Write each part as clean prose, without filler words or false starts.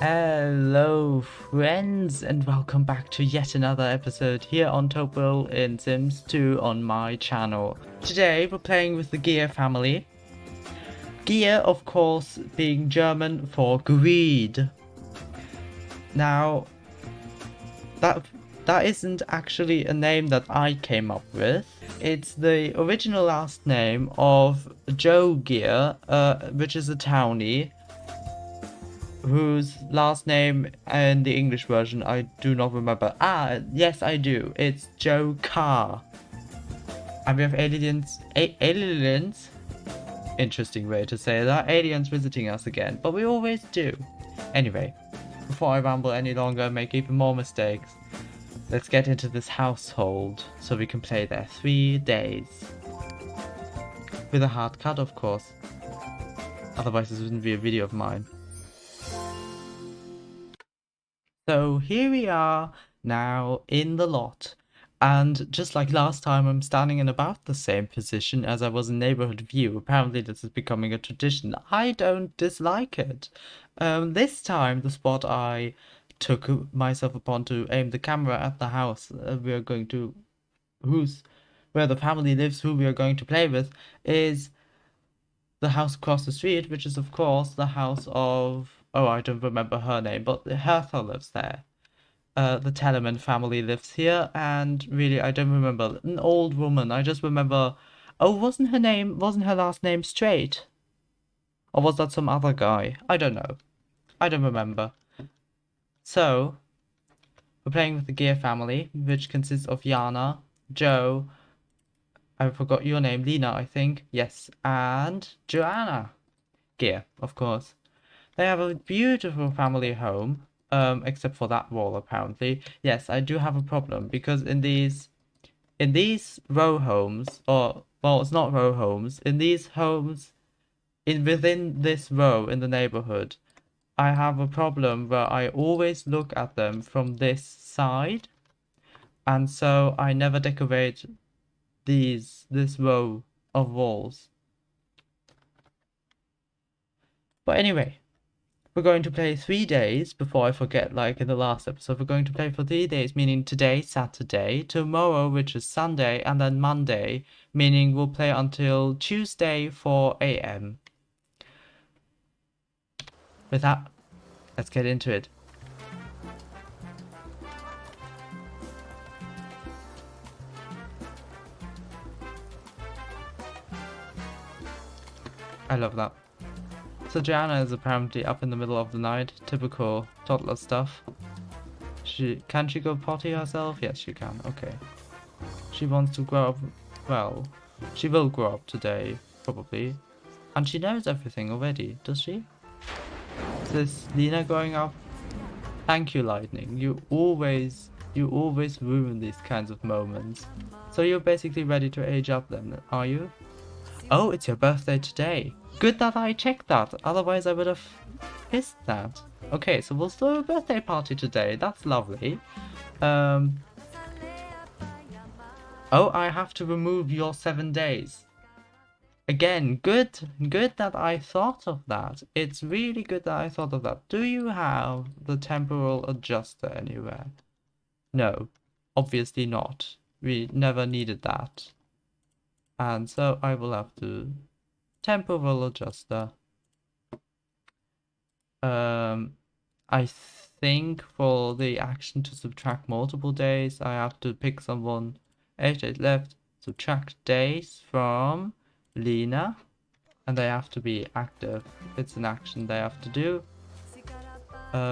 Hello friends and welcome back to yet another episode here on Tobville in Sims 2 on my channel. Today we're playing with the Gier family. Gier, of course, being German for greed. Now, that isn't actually a name that I came up with. It's the original last name of Joe Gier, which is a townie, whose last name in the English version I do not remember. Yes, I do. It's Joe Carr. And we have aliens. Aliens? Interesting way to say that. Aliens visiting us again. But we always do. Anyway, before I ramble any longer and make even more mistakes, let's get into this household so we can play there 3 days. With a hard cut, of course. Otherwise, this wouldn't be a video of mine. So here we are now in the lot, and just like last time I'm standing in about the same position as I was in neighborhood view. Apparently this is becoming a tradition. I don't dislike it. This time the spot I took myself upon to aim the camera at the house we are going to, where the family lives, who we are going to play with, is the house across the street, which is of course the house of, oh, I don't remember her name, but Hertha lives there. The Telemann family lives here, and really, I don't remember. An old woman. I just remember. Oh, wasn't her last name Straight? Or was that some other guy? I don't know. I don't remember. So, we're playing with the Gier family, which consists of Jana, Joe, I forgot your name, Lena, I think. Yes, and Joanna. Gier, of course. They have a beautiful family home. Except for that wall, apparently. Yes, I do have a problem because in these row homes, or well, it's not row homes. In these homes, within this row in the neighborhood, I have a problem where I always look at them from this side, and so I never decorate this row of walls. But anyway. We're going to play 3 days, before I forget, like in the last episode. We're going to play for 3 days, meaning today, Saturday, tomorrow, which is Sunday, and then Monday, meaning we'll play until Tuesday 4 AM. With that, let's get into it. I love that. So Joanna is apparently up in the middle of the night, typical toddler stuff. Can she go potty herself? Yes, she can. Okay. She wants to grow up. Well, she will grow up today, probably. And she knows everything already, does she? Is this Lena growing up? Thank you, Lightning. You always ruin these kinds of moments. So you're basically ready to age up then, are you? Oh, it's your birthday today. Good that I checked that, otherwise I would have missed that. Okay, so we'll throw a birthday party today. That's lovely. Oh, I have to remove your 7 days. Again, good that I thought of that. It's really good that I thought of that. Do you have the temporal adjuster anywhere? No, obviously not. We never needed that. And so I will have to temporal adjuster. I think for the action to subtract multiple days, I have to pick someone. 8 days left. Subtract days from Lena, and they have to be active. It's an action they have to do.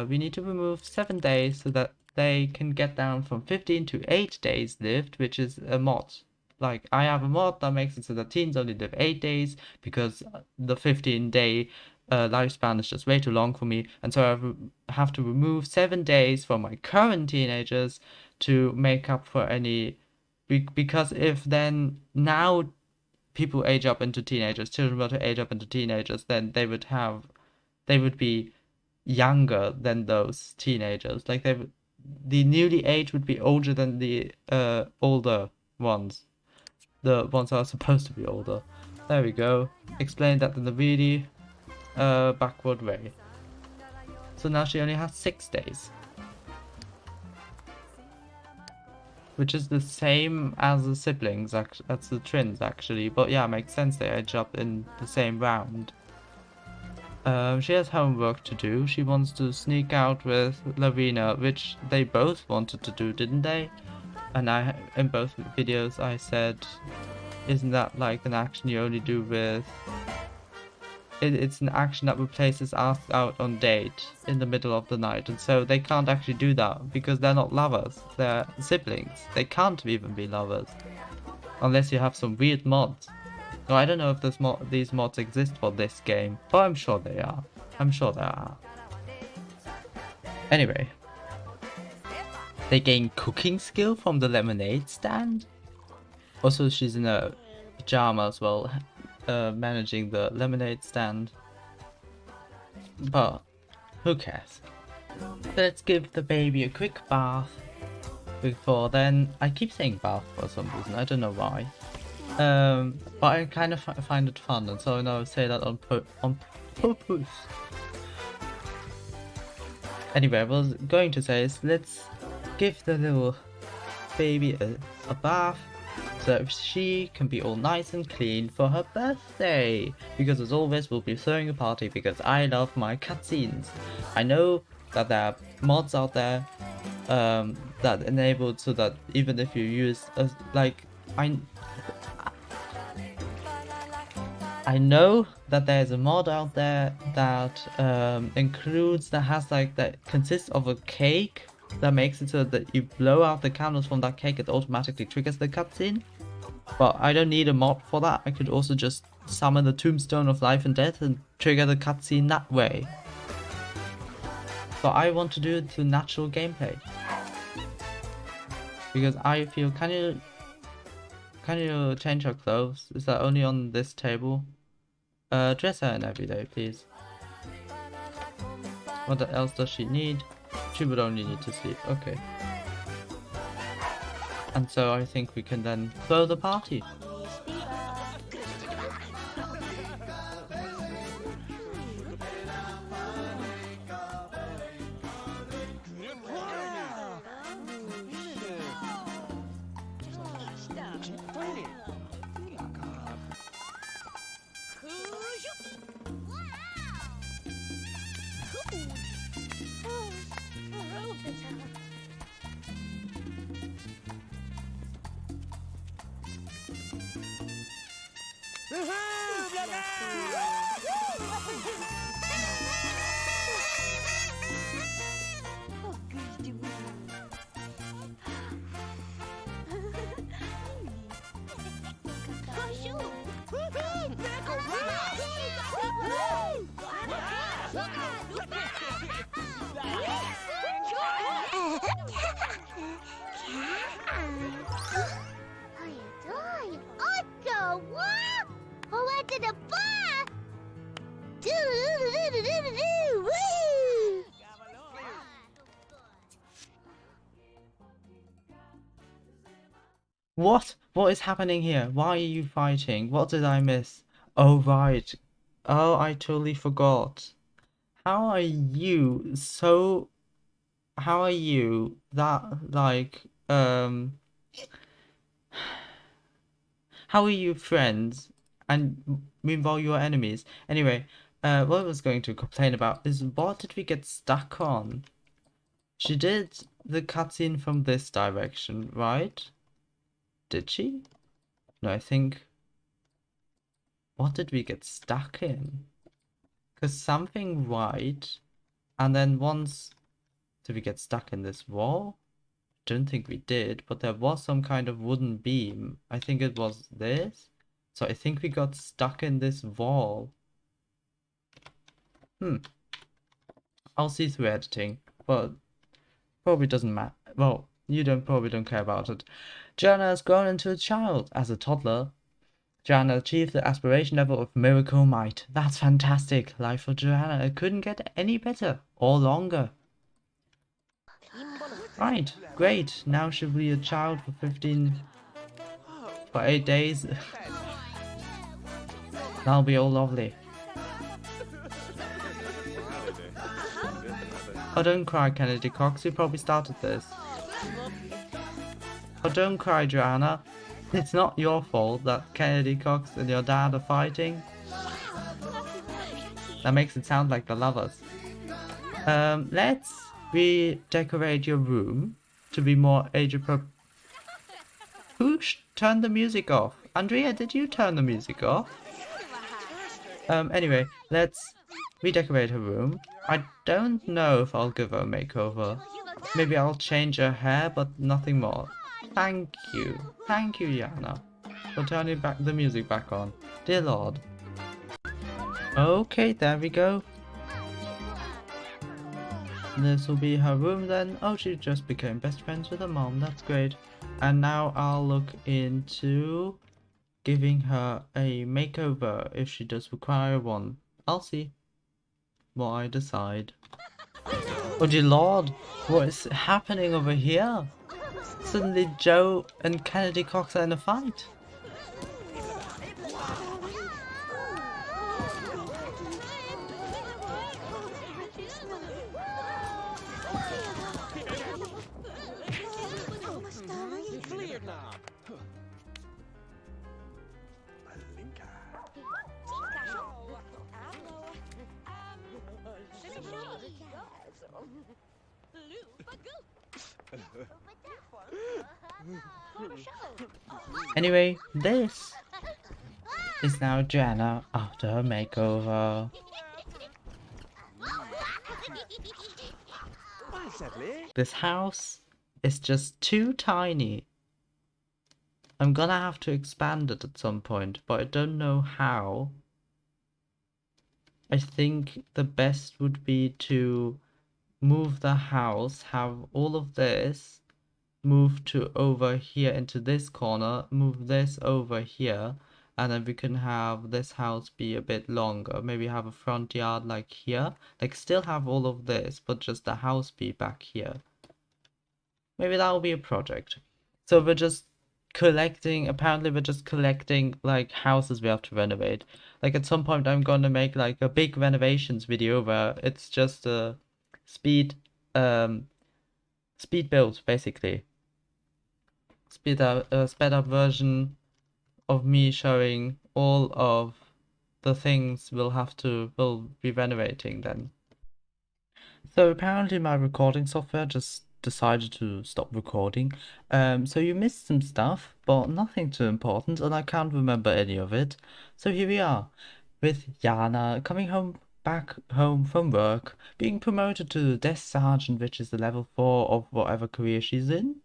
We need to remove 7 days so that they can get down from 15 to 8 days lived, which is a mod. Like, I have a mod that makes it so that teens only live 8 days because the 15-day lifespan is just way too long for me, and so I have to remove 7 days from my current teenagers to make up for any, because if then now people age up into teenagers, children were to age up into teenagers, then they would be younger than those teenagers. Like the newly aged would be older than the older ones. The ones that are supposed to be older. There we go. Explain that in the really backward way. So now she only has 6 days. Which is the same as the siblings, as the twins actually. But yeah, makes sense they age up in the same round. She has homework to do. She wants to sneak out with Lavina, which they both wanted to do, didn't they? And in both videos I said, isn't that like an action you only do with... It's an action that replaces ask out on date in the middle of the night, and so they can't actually do that because they're not lovers, they're siblings. They can't even be lovers unless you have some weird mods. So I don't know if these mods exist for this game, but I'm sure they are. I'm sure there are. Anyway, they gain cooking skill from the lemonade stand. Also, she's in a pajama as well, managing the lemonade stand, but who cares? Let's give the baby a quick bath before then. I keep saying bath for some reason, I don't know why, but I kind of find it fun, and so I say that on purpose. Anyway, what I was going to say is let's give the little baby a bath, so she can be all nice and clean for her birthday. Because as always, we'll be throwing a party because I love my cutscenes. I know that there are mods out there that enable so that even if you use I know that there's a mod out there that consists of a cake that makes it so that you blow out the candles from that cake, it automatically triggers the cutscene. But I don't need a mod for that. I could also just summon the Tombstone of Life and Death and trigger the cutscene that way. But I want to do it through natural gameplay. Because I feel, can you change her clothes? Is that only on this table? Dress her in every day, please. What else does she need? She would only need to sleep. Okay. And so I think we can then throw the party. What? What is happening here? Why are you fighting? What did I miss? Oh, right. Oh, I totally forgot. How are you that, like, how are you friends and meanwhile you're enemies? Anyway, what I was going to complain about is what did we get stuck on? She did the cutscene from this direction, right? Did she? No, I think... What did we get stuck in? Because something right, and then once... Did we get stuck in this wall? Don't think we did, but there was some kind of wooden beam. I think it was this. So I think we got stuck in this wall. I'll see through editing, but probably doesn't matter. Well, you probably don't care about it. Joanna has grown into a child. As a toddler, Joanna achieved the aspiration level of Miracle Might. That's fantastic. Life for Joanna. It couldn't get any better or longer. Right, great. Now she'll be a child for 8 days. That'll be all lovely. Oh, don't cry, Kennedy Cox. You probably started this. Oh, don't cry, Joanna. It's not your fault that Kennedy Cox and your dad are fighting. That makes it sound like they're lovers. Let's redecorate your room to be more age appropriate. Who turned the music off? Andrea, did you turn the music off? Anyway, let's redecorate her room. I don't know if I'll give her a makeover. Maybe I'll change her hair, but nothing more. Thank you, Yana, for turning back the music back on. Dear Lord. Okay, there we go. This will be her room then. Oh, she just became best friends with her mom. That's great. And now I'll look into giving her a makeover if she does require one. I'll see what I decide. Oh dear Lord, what is happening over here? Suddenly Joe and Kennedy Cox are in a fight. Anyway, this is now Joanna after her makeover. This house is just too tiny. I'm gonna have to expand it at some point, but I don't know how. I think the best would be to move the house, have all of this, move to over here into this corner, move this over here, and then we can have this house be a bit longer. Maybe have a front yard like here, like still have all of this, but just the house be back here. Maybe that will be a project. So we're just apparently we're just collecting like houses we have to renovate. Like at some point I'm gonna make like a big renovations video where it's just a speed build basically. Sped up version of me showing all of the things we'll be renovating then. So apparently my recording software just decided to stop recording. So you missed some stuff, but nothing too important, and I can't remember any of it. So here we are, with Yana coming back home from work, being promoted to desk sergeant, which is the level 4 of whatever career she's in.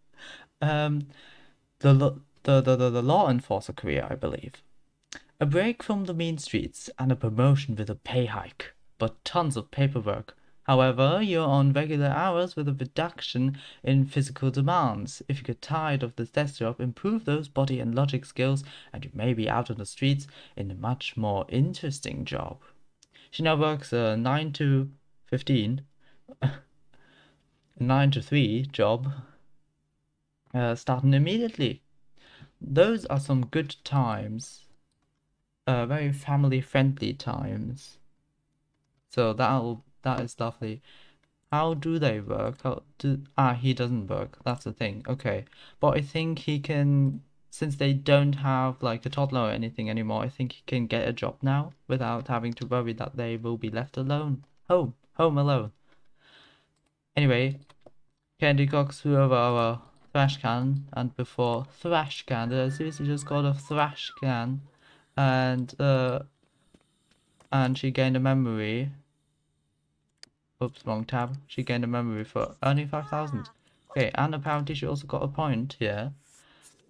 The law enforcer career, I believe. A break from the mean streets and a promotion with a pay hike, but tons of paperwork. However, you're on regular hours with a reduction in physical demands. If you get tired of this desk job, improve those body and logic skills, and you may be out on the streets in a much more interesting job. She now works a 9 to 15, 9 to 3 job, starting immediately. Those are some good times. Very family-friendly times. So that is lovely. How do they work? He doesn't work. That's the thing. Okay. But I think he can, since they don't have like a toddler or anything anymore, I think he can get a job now without having to worry that they will be left alone. Home alone. Anyway, Candy Cox threw over our trash can, and before thrash can, did I seriously just called a thrash can? And she gained a memory. Oops, wrong tab. She gained a memory for earning 5,000. Okay, and apparently she also got a point here.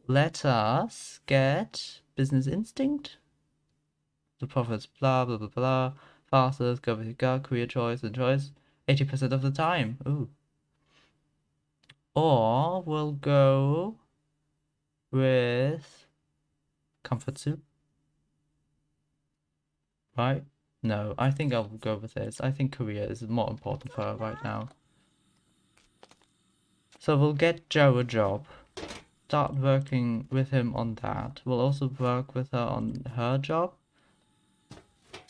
Let us get business instinct. The profits, blah blah blah blah. Fastest, career choice and choice. 80% of the time. Ooh. Or we'll go with comfort soup. Right? No, I think I'll go with this. I think career is more important for her right now. So we'll get Joe a job. Start working with him on that. We'll also work with her on her job.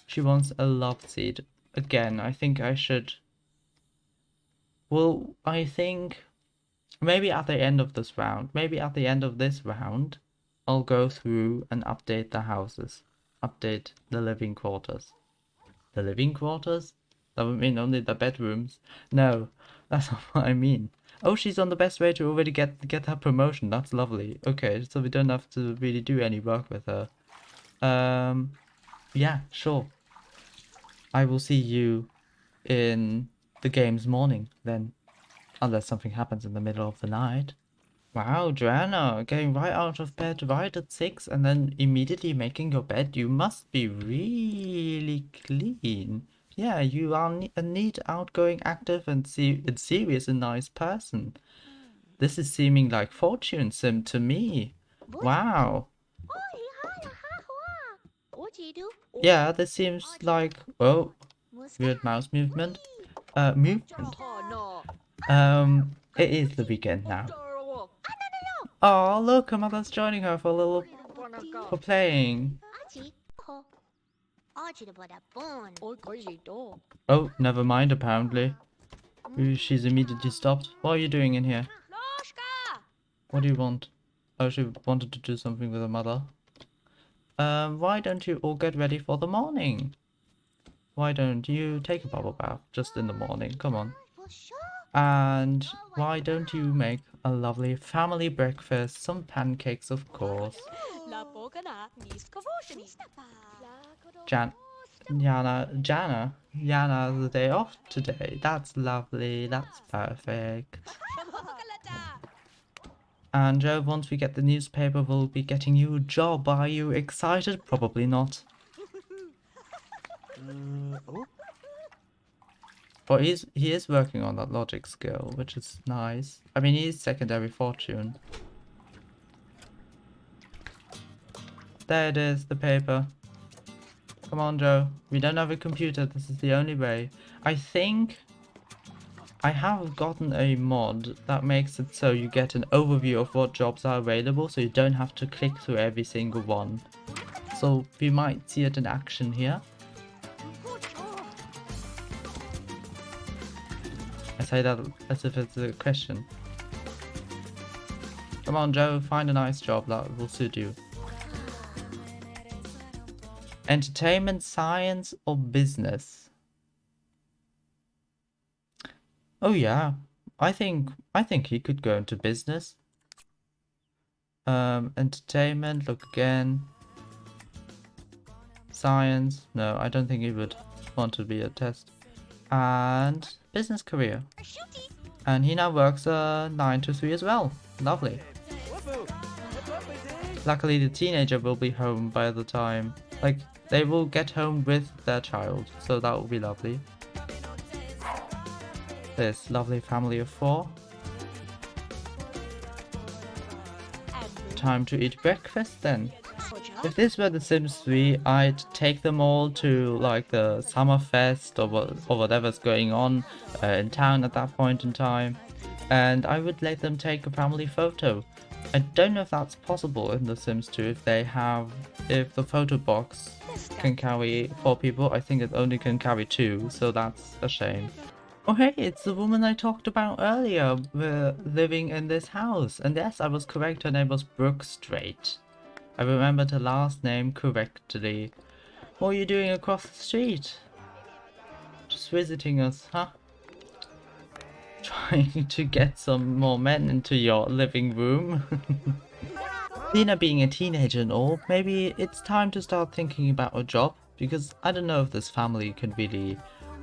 She wants a love seat. Again, I think I should Well, I think maybe at the end of this round, I'll go through and update the houses. Update the living quarters. The living quarters? That would mean only the bedrooms. No, that's not what I mean. Oh, she's on the best way to already get her promotion. That's lovely. Okay, so we don't have to really do any work with her. Yeah, sure. I will see you in the game's morning then. Unless something happens in the middle of the night. Wow, Joanna, getting right out of bed right at 6 and then immediately making your bed. You must be really clean. Yeah, you are a neat, outgoing, active, and serious and nice person. This is seeming like fortune sim to me. Wow. Yeah, this seems like, oh, weird mouse movement. Movement. It is the weekend now. Oh, look, her mother's joining her for a little, for playing. Oh, never mind, apparently. She's immediately stopped. What are you doing in here? What do you want? Oh, she wanted to do something with her mother. Why don't you all get ready for the morning? Why don't you take a bubble bath just in the morning? Come on. And why don't you make a lovely family breakfast? Some pancakes, of course. Jana has the day off today. That's lovely. That's perfect. And Joe, once we get the newspaper, we'll be getting you a job. Are you excited? Probably not. But he is working on that logic skill, which is nice. I mean, he is secondary fortune. There it is, the paper. Come on, Joe. We don't have a computer. This is the only way. I think I have gotten a mod that makes it so you get an overview of what jobs are available, so you don't have to click through every single one. So we might see it in action here. I say that as if it's a question. Come on, Joe, find a nice job that will suit you. Entertainment, science, or business? Oh yeah, I think he could go into business. Entertainment, look again. Science, no, I don't think he would want to be a test. And business career. And he now works 9 to 3 as well. Lovely. Luckily the teenager will be home by the time, like, they will get home with their child, so that will be lovely. This lovely family of 4. Time to eat breakfast then. If this were The Sims 3, I'd take them all to like the summer fest or whatever's going on in town at that point in time, and I would let them take a family photo. I don't know if that's possible in The Sims 2 if the photo box can carry 4 people. I think it only can carry 2, so that's a shame. Oh hey, it's the woman I talked about earlier. We're living in this house, and yes, I was correct, her name was Brooke Straight. I remembered her last name correctly. What are you doing across the street? Just visiting us, huh? Trying to get some more men into your living room? Lena being a teenager and all, maybe it's time to start thinking about a job, because I don't know if this family can really,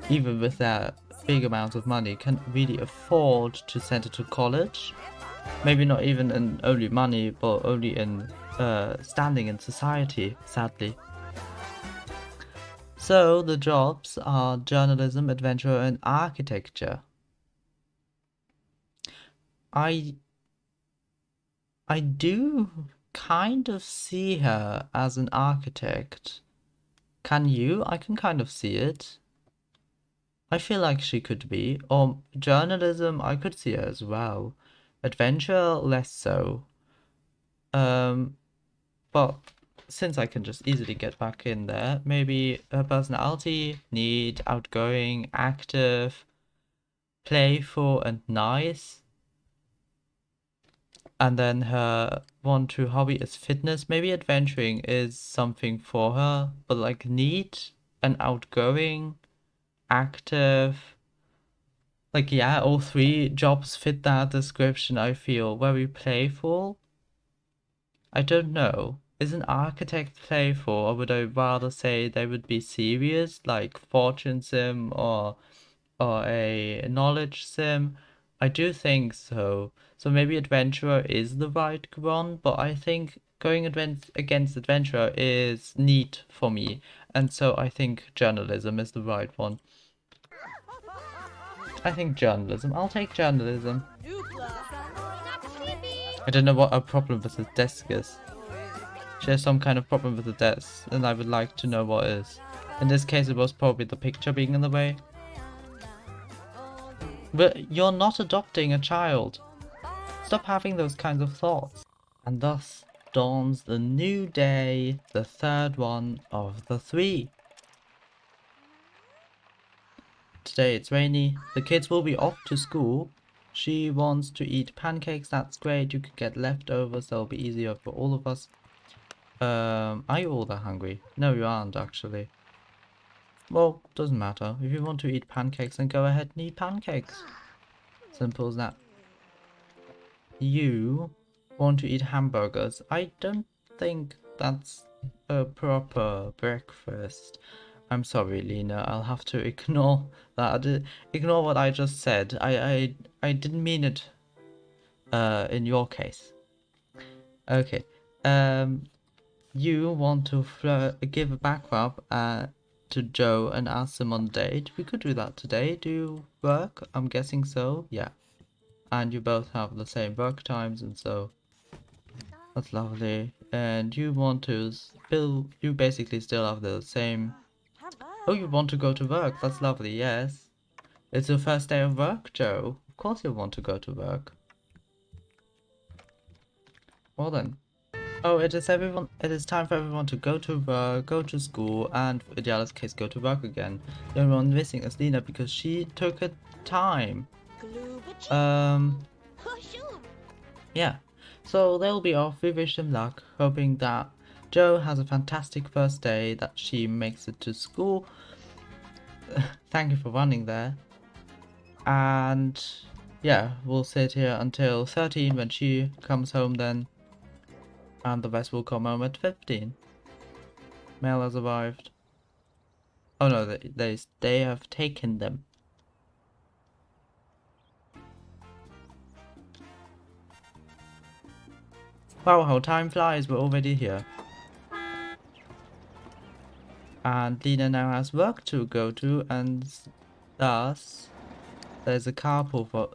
even with their big amounts of money, can really afford to send her to college. Maybe not even in only money, but only in standing in society, sadly. So the jobs are journalism, adventure, and architecture. I do kind of see her as an architect. Can you? I can kind of see it. I feel like she could be. Or journalism, I could see her as well. Adventure, less so. But since I can just easily get back in there, maybe her personality, neat, outgoing, active. playful and nice. And then her one true hobby is fitness. Maybe adventuring is something for her, but like neat and outgoing, active. Like, yeah, all three jobs fit that description, I feel. Very playful. I don't know. Is an architect playful, or would I rather say they would be serious, like fortune sim or a knowledge sim? I do think so. So maybe adventurer is the right one, but I think going against adventurer is neat for me, and so I think journalism is the right one. I think journalism. I'll take journalism. I don't know what her problem with the desk is. She has some kind of problem with the desk, and I would like to know what is. In this case, it was probably the picture being in the way. But you're not adopting a child. Stop having those kinds of thoughts. And thus dawns the new day, the third one of the three. Today it's rainy. The kids will be off to school. She wants to eat pancakes. That's great. You could get leftovers. That'll be easier for all of us. Are you all that hungry? No, you aren't actually. Well, doesn't matter. If you want to eat pancakes, then go ahead and eat pancakes. Simple as that. You want to eat hamburgers. I don't think that's a proper breakfast. I'm sorry, Lena. I'll have to ignore that. Ignore what I just said. I didn't mean it in your case. Okay. You want to give a back rub to Joe and ask him on a date. We could do that today. Do you work? I'm guessing so. Yeah. And you both have the same work times, and so that's lovely. And you want to you basically still have the same. Oh, you want to go to work. That's lovely. Yes. It's your first day of work, Joe. Of course you want to go to work. Well then. Oh, it is time for everyone to go to work, go to school, and in Yala's case, go to work again. The only one missing is Lena because she took her time. Yeah. So they'll be off. We wish them luck, hoping that Joe has a fantastic first day, that she makes it to school. Thank you for running there. And yeah, we'll sit here until 13 when she comes home then. And the rest will come home at 15. Mail has arrived. Oh no, they have taken them. Wow, how time flies, we're already here. And Lena now has work to go to, and thus there's a carpool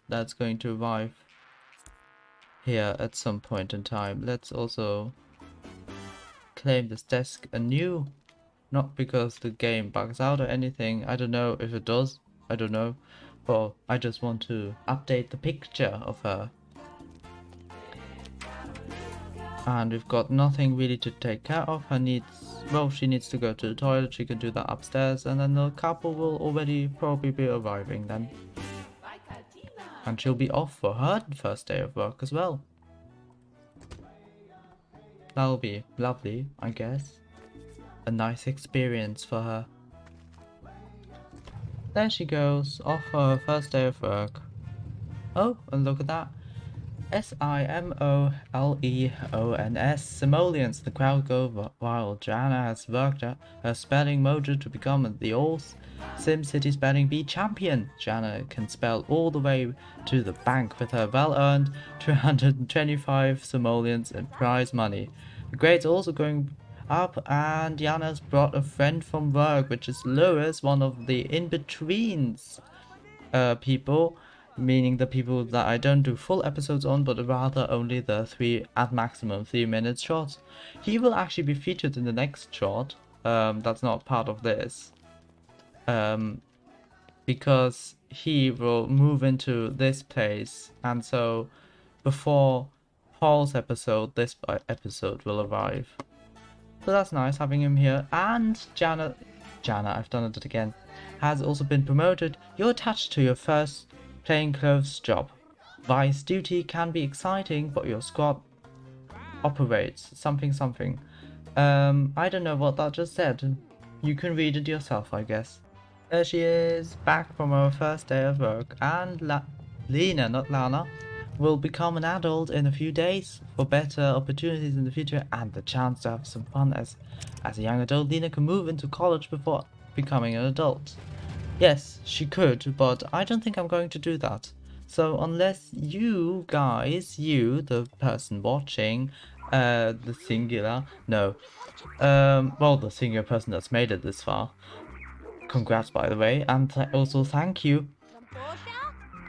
that's going to arrive here at some point in time. Let's also claim this desk anew. Not because the game bugs out or anything. I don't know if it does. I don't know. But I just want to update the picture of her. And we've got nothing really to take care of. She needs to go to the toilet. She can do that upstairs, and then the couple will already probably be arriving then. And she'll be off for her first day of work as well. That'll be lovely, I guess. A nice experience for her. There she goes, off for her first day of work. Oh, and look at that. Simoleons. Simoleons. The crowd go wild. Joanna has worked her spelling mojo to become the old SimCity Spelling Bee champion. Joanna can spell all the way to the bank with her well-earned 225 simoleons in prize money. The grades also going up, and Jana's brought a friend from work, which is Lewis, one of the in-betweens people. Meaning the people that I don't do full episodes on, but rather only the at maximum 3 minutes shorts. He will actually be featured in the next short. That's not part of this. Because he will move into this place, and so before Paul's episode, this episode will arrive. So that's nice having him here. And Janet, Jana, I've done it again, has also been promoted. You're attached to your first plainclothes job. Vice duty can be exciting, but your squad operates something something. I don't know what that just said. You can read it yourself, I guess. There she is, back from our first day of work, and Lena, not Lana, will become an adult in a few days. For better opportunities in the future and the chance to have some fun as a young adult, Lena can move into college before becoming an adult. Yes, she could, but I don't think I'm going to do that. So unless you guys, you, the person watching, the singular, no, well, the singular person that's made it this far, congrats by the way, and also thank you.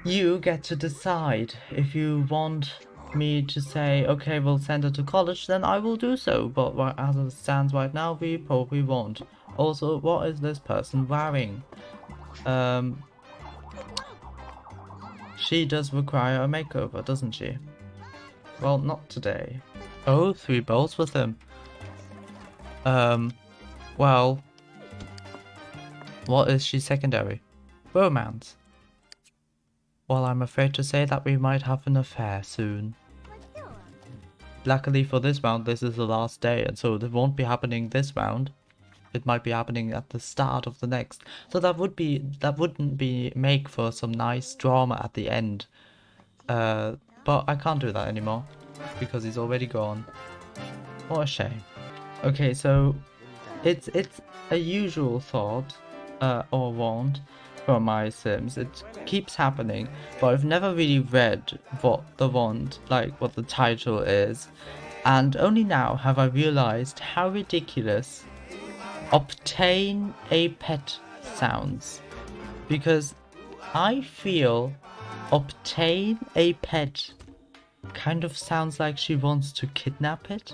You get to decide. If you want me to say, okay, we'll send her to college, then I will do so, but as it stands right now, we probably won't. Also, what is this person wearing? She does require a makeover, doesn't she? Well, not today. Oh, 3 bowls with him. Well, what is she secondary? Romance. Well, I'm afraid to say that we might have an affair soon. Luckily for this round, this is the last day, and so it won't be happening this round. It might be happening at the start of the next. So that wouldn't be make for some nice drama at the end. But I can't do that anymore because he's already gone. What a shame. Okay, so it's a usual thought or want from my Sims. It keeps happening, but I've never really read what the want, like what the title is, and only now have I realized how ridiculous obtain a pet sounds, because I feel obtain a pet kind of sounds like she wants to kidnap it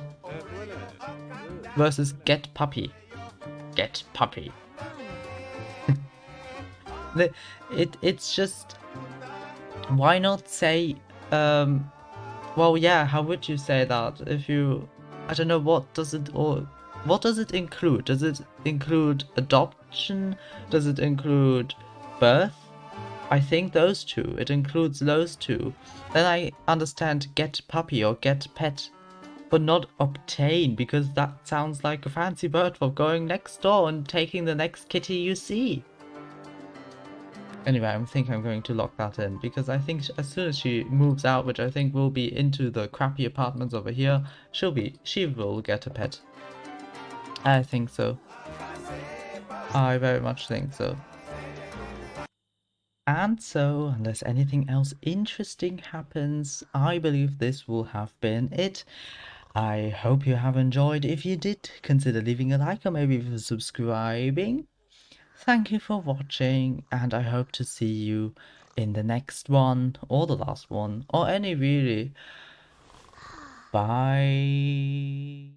versus get puppy. Get puppy. It's just, why not say well, yeah, how would you say that if you, I don't know, what does it include? Does it include adoption? Does it include birth? I think those two. It includes those two. Then I understand get puppy or get pet, but not obtain, because that sounds like a fancy word for going next door and taking the next kitty you see. Anyway, I think I'm going to lock that in, because I think as soon as she moves out, which I think will be into the crappy apartments over here, she will get a pet. I think so. I very much think so. And so, unless anything else interesting happens, I believe this will have been it. I hope you have enjoyed. If you did, consider leaving a like or maybe even subscribing. Thank you for watching, and I hope to see you in the next one, or the last one, or any really. Bye.